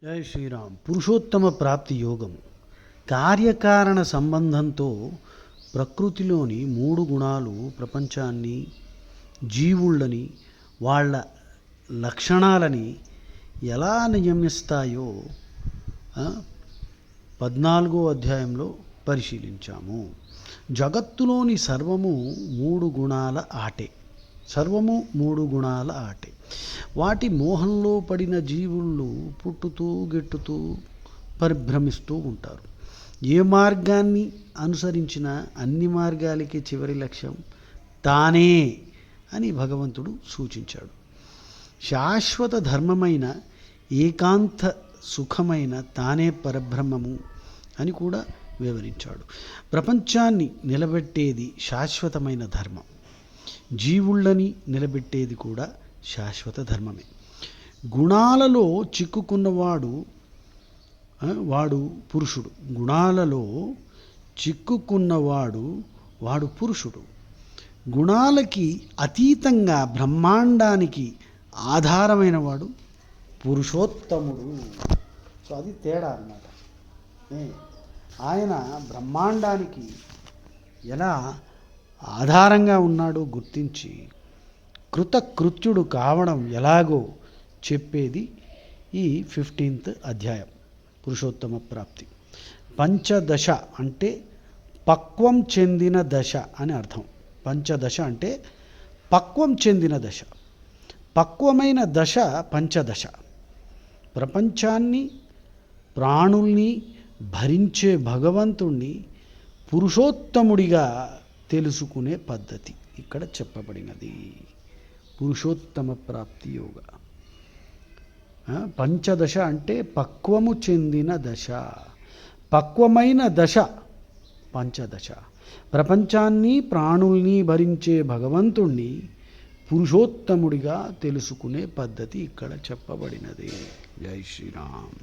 జై శ్రీరామ్. పురుషోత్తమ ప్రాప్తి యోగం కార్యకారణ సంబంధంతో ప్రకృతిలోని మూడు గుణాలు ప్రపంచాన్ని, జీవుళ్ళని, వాళ్ళ లక్షణాలని ఎలా నియమిస్తాయో 14వ అధ్యాయంలో పరిశీలించాము. జగత్తులోని సర్వము మూడు గుణాల ఆటే. వాటి మోహంలో పడిన జీవుళ్ళు పుట్టుతూ గిట్టుతూ పరిభ్రమిస్తూ ఉంటారు. ఏ మార్గాన్ని అనుసరించినా అన్ని మార్గాలకి చివరి లక్ష్యం తానే అని భగవంతుడు సూచించాడు. శాశ్వత ధర్మమైన ఏకాంత సుఖమైన తానే పరబ్రహ్మము అని కూడా వివరించాడు. ప్రపంచాన్ని నిలబెట్టేది శాశ్వతమైన ధర్మం, జీవుళ్ళని నిలబెట్టేది కూడా శాశ్వత ధర్మమే. గుణాలలో చిక్కుకున్నవాడు వాడు పురుషుడు. వాడు పురుషుడు. గుణాలకి అతీతంగా బ్రహ్మాండానికి ఆధారమైన వాడు పురుషోత్తముడు. సో అది తేడా అన్నమాట. ఆయన బ్రహ్మాండానికి ఎలా ఆధారంగా ఉన్నాడో గుర్తించి కృతకృత్యుడు కావడం ఎలాగో చెప్పేది ఈ 15వ అధ్యాయం పురుషోత్తమ ప్రాప్తి. పంచదశ అంటే పక్వం చెందిన దశ అని అర్థం. పంచదశ అంటే పక్వం చెందిన దశ. పక్వమైన దశ పంచదశ. ప్రపంచాన్ని, ప్రాణుల్ని భరించే భగవంతుణ్ణి పురుషోత్తముడిగా తెలుసుకునే పద్ధతి ఇక్కడ చెప్పబడినది. పురుషోత్తమ ప్రాప్తి యోగ. పంచదశ అంటే పక్వము చెందిన దశ, పక్వమైన దశ పంచదశ. ప్రపంచాన్ని, ప్రాణుల్ని భరించే భగవంతుణ్ణి పురుషోత్తముడిగా తెలుసుకునే పద్ధతి ఇక్కడ చెప్పబడినది. జై శ్రీరామ్.